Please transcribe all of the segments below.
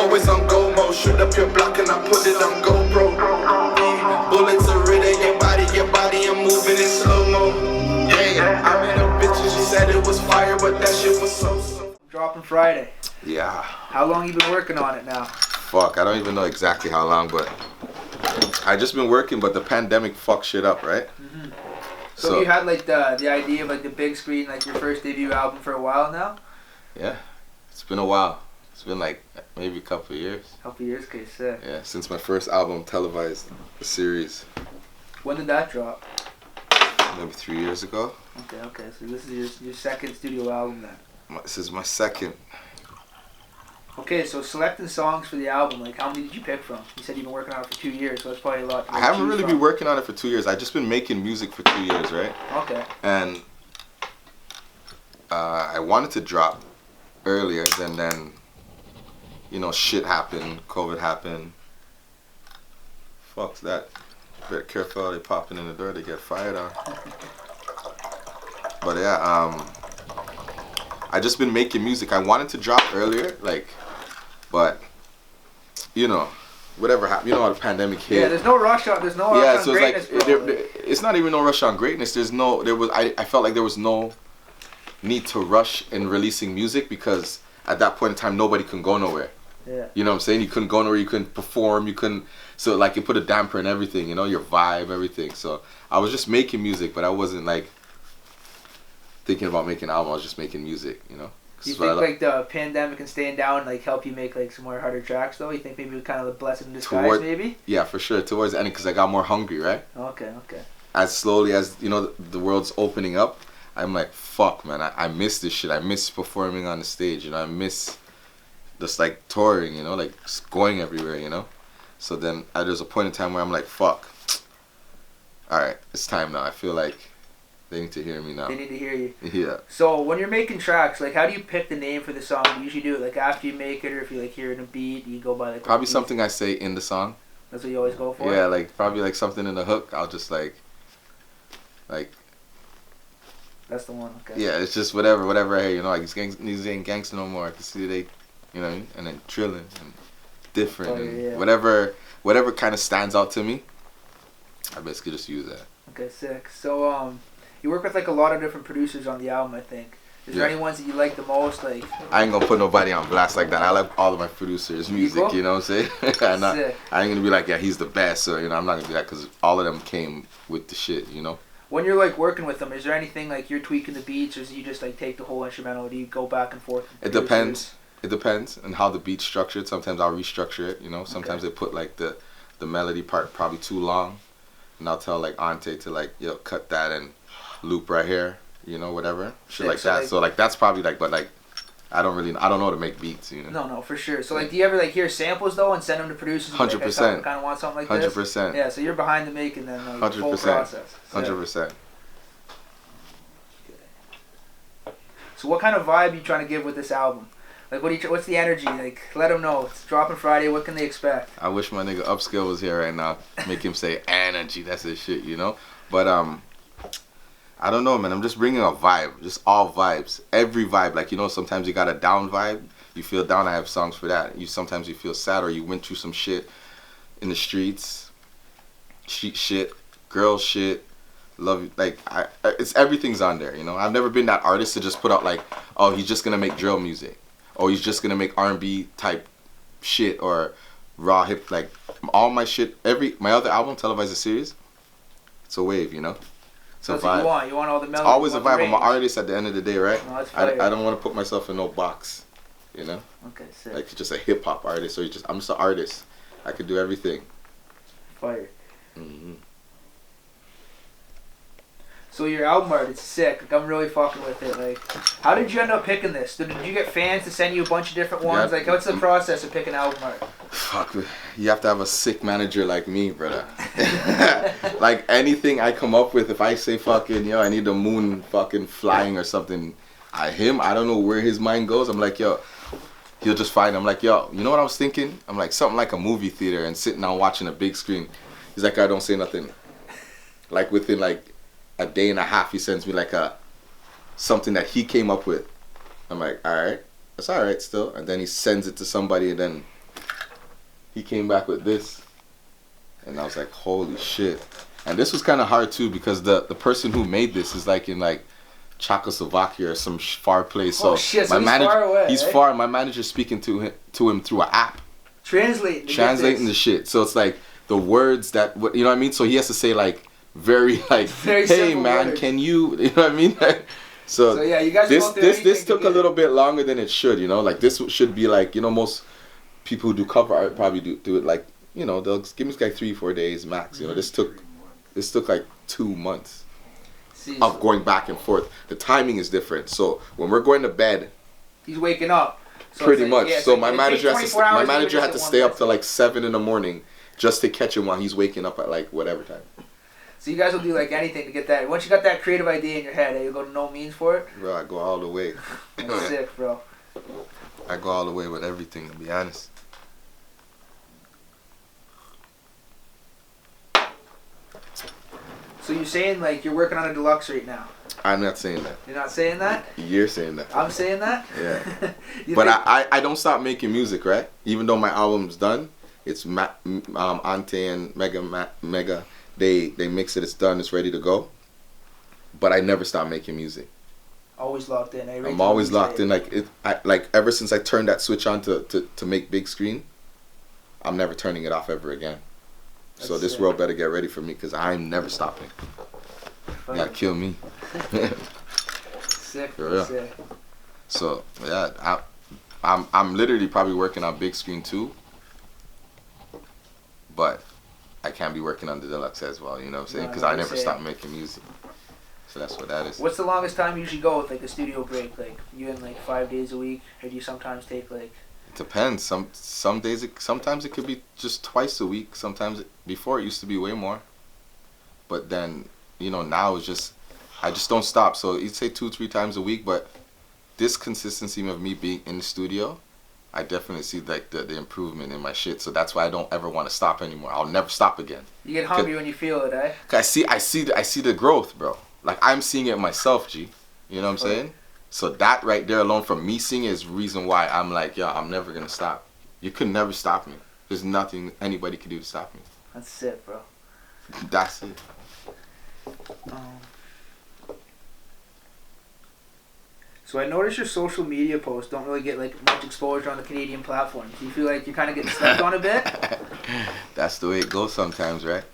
always on go mode. Shoot up your block and I put it on GoPro. Bullets are in your body, I'm moving in slow-mo. Yeah, I met a bitch and she said it was fire, but that shit was so. Dropping Friday. Yeah. How long you been working on it now? Fuck, I don't even know exactly how long, but I just been working, but the pandemic fucked shit up, right? Mm-hmm. So you had like the idea of like the big screen, like your first debut album for a while now? Yeah, it's been a while. It's been like maybe a couple of years. Okay, sick. Yeah, since my first album televised the series. When did that drop? Maybe 3 years ago. Okay, so this is your second studio album then? This is my second. Okay, so selecting songs for the album, like how many did you pick from? You said you've been working on it for 2 years, so that's probably a lot. I haven't really been working on it for 2 years. I've just been making music for 2 years, right? Okay. And I wanted to drop earlier, then you know, shit happened, COVID happened. Fuck's that. Better careful, they popping in the door, they get fired on. But yeah, I just been making music. I wanted to drop earlier, like, but you know, whatever happened, you know how the pandemic hit. Yeah, there's no rush on greatness, it's like it's not even no rush on greatness. I felt like there was no need to rush in releasing music because at that point in time nobody can go nowhere. Yeah. You know what I'm saying? You couldn't go nowhere, you couldn't perform, so like it put a damper in everything, you know, your vibe, everything. So I was just making music, but I wasn't like thinking about making an album. I was just making music, you know. Do you think like the pandemic and staying down like help you make like some more harder tracks though? You think maybe it was kind of a blessing in disguise maybe? Yeah, for sure. Towards the end, because I got more hungry, right? Okay. As slowly as, you know, the world's opening up, I'm like, fuck, man, I miss this shit. I miss performing on the stage, you know. I miss just like touring, you know, like just going everywhere, you know. So then there's a point in time where I'm like, fuck, all right, it's time now. I feel like they need to hear me now. They need to hear you. Yeah. So when you're making tracks, like how do you pick the name for the song? Do you usually do it like after you make it, or if you like hearing a beat, you go by like probably something I say in the song. That's what you always go for? Yeah, like probably like something in the hook. I'll just like that's the one. Okay. Yeah, it's just whatever I hear, you know, like these ain't gangster no more. I can see they, you know what I mean? And then trilling and different and whatever kind of stands out to me, I basically just use that. Okay, sick. So you work with like a lot of different producers on the album, I think. Is there any ones that you like the most? Like I ain't gonna put nobody on blast like that. I like all of my producers' music, you know what I'm saying? I ain't gonna be like, yeah, he's the best, or, you know, I'm not gonna do that because all of them came with the shit, you know? When you're like working with them, is there anything like you're tweaking the beats, or do you just like take the whole instrumental, or do you go back and forth? It depends. It depends on how the beat's structured. Sometimes I'll restructure it, you know. Sometimes they put like the melody part probably too long, and I'll tell like Ante to like, yo, cut that and loop right here, you know, whatever shit like that. So like that's probably like, but like I don't know how to make beats, you know. No, for sure. So like, do you ever like hear samples though and send them to producers? 100%. Kind of want something like this. 100%. Yeah. So you're behind the making then, like 100%. the whole process. 100%. So what kind of vibe are you trying to give with this album? Like, what's the energy? Like, let them know. It's dropping Friday. What can they expect? I wish my nigga Upscale was here right now. Make him say energy. That's his shit, you know? But, I don't know, man. I'm just bringing a vibe. Just all vibes. Every vibe. Like, you know, sometimes you got a down vibe. You feel down. I have songs for that. Sometimes you feel sad, or you went through some shit in the streets. Shit. Girl shit. Love you. Like, it's everything's on there, you know? I've never been that artist to just put out, like, oh, he's just gonna make drill music. Or he's just gonna make R&B type shit, or raw hip. Like, all my shit, my other album, Televised Series, it's a wave, you know? It's a vibe. You want all the melody. It's always a vibe. I'm an artist at the end of the day, right? No, I don't want to put myself in no box, you know? Okay, sick. Like, just a hip-hop artist, or I'm just an artist. I could do everything. Fire. Mm-hmm. So your album art, it's sick. Like, I'm really fucking with it. Like, how did you end up picking this? Did you get fans to send you a bunch of different ones? Yeah. Like, what's the process of picking album art? Fuck, you have to have a sick manager like me, brother. Like, anything I come up with, if I say fucking, yo, I need the moon fucking flying or something, I don't know where his mind goes. I'm like, yo, he'll just find. I'm like, yo, you know what I was thinking? I'm like, something like a movie theater and sitting down watching a big screen. He's like, I don't say nothing. Like, within like a day and a half, he sends me like something that he came up with. I'm like, all right, that's all right still. And then he sends it to somebody, and then he came back with this, and I was like, holy shit. And this was kind of hard too because the person who made this is like in like Czechoslovakia or some far place. So, shit, so my he's manager, far away, he's eh? far. My manager's speaking to him through an app, translating the shit. So it's like the words that you know what I mean. So he has to say like very hey man, words. can you know what I mean? So yeah, you guys this took a little bit longer than it should. You know, like this should be like, you know, most people who do cover art probably do it like, you know, they'll give me like 3-4 days max. You know, this took like 2 months of going back and forth. The timing is different. So when we're going to bed, he's waking up. So pretty like, much. Yeah, so like, my manager had to stay up up till like 7 in the morning just to catch him while he's waking up at like whatever time. So you guys will do like anything to get that. Once you got that creative idea in your head, you go to no means for it. Bro, I go all the way. That's sick, bro. I go all the way with everything, to be honest. So you're saying like you're working on a deluxe right now? I'm not saying that. You're not saying that? You're saying that. I'm saying that? Yeah. But I don't stop making music, right? Even though my album's done, it's Ante and Mega. They mix it. It's done. It's ready to go. But I never stop making music. Always locked in. I'm always locked in. Like ever since I turned that switch on to make big screen, I'm never turning it off ever again. So That's this sick. world better get ready for me because I'm never stopping. You gotta kill me. Sick. For real. Sick. So yeah, I'm literally probably working on big screen too. But I can't be working on the deluxe as well. You know what I'm saying? Because I never stop making music. So that's what that is. What's the longest time you usually go with like a studio break? Like you in like 5 days a week, or do you sometimes take like? It depends. Some days sometimes it could be just twice a week. Sometimes before it used to be way more. But then, you know, now it's just I just don't stop. So you'd say 2-3 times a week, but this consistency of me being in the studio, I definitely see like the improvement in my shit. So that's why I don't ever want to stop anymore. I'll never stop again. You get hungry when you feel it, eh? Cause I see the growth, bro. Like I'm seeing it myself, G. You know what I'm saying? So that right there alone from me seeing it is reason why I'm like, yo, I'm never gonna stop. You could never stop me. There's nothing anybody could do to stop me. That's sick, bro. That's it. So I noticed your social media posts don't really get like much exposure on the Canadian platforms. Do you feel like you're kind of getting stepped on a bit? That's the way it goes sometimes, right?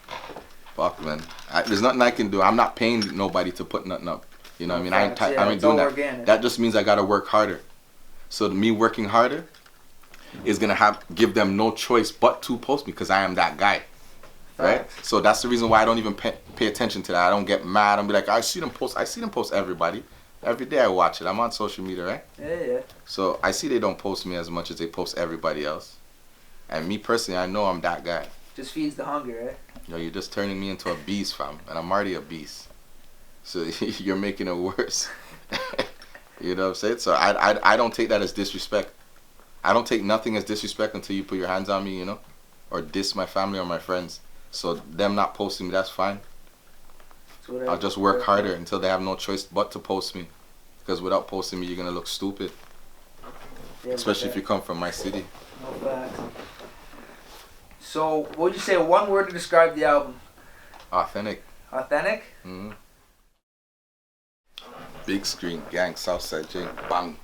Fuck, man. There's nothing I can do. I'm not paying nobody to put nothing up. You know what I mean? I ain't doing that. Organic. That just means I gotta work harder. So me working harder is gonna give them no choice but to post me because I am that guy. Right? So that's the reason why I don't even pay attention to that. I don't get mad and be like, I see them post everybody. Every day I watch it. I'm on social media, right? Yeah. So I see they don't post me as much as they post everybody else. And me personally, I know I'm that guy. Just feeds the hunger, eh? Yo, you're just turning me into a beast, fam. And I'm already a beast. So you're making it worse. You know what I'm saying? So I don't take that as disrespect. I don't take nothing as disrespect until you put your hands on me, you know? Or diss my family or my friends. So them not posting me, that's fine. I'll just work harder until they have no choice but to post me. Because without posting me, you're going to look stupid. Yeah, especially if you come from my city. No facts. So, what would you say, one word to describe the album? Authentic. Authentic? Mm-hmm. Big screen, gang, Southside, Jane, bang.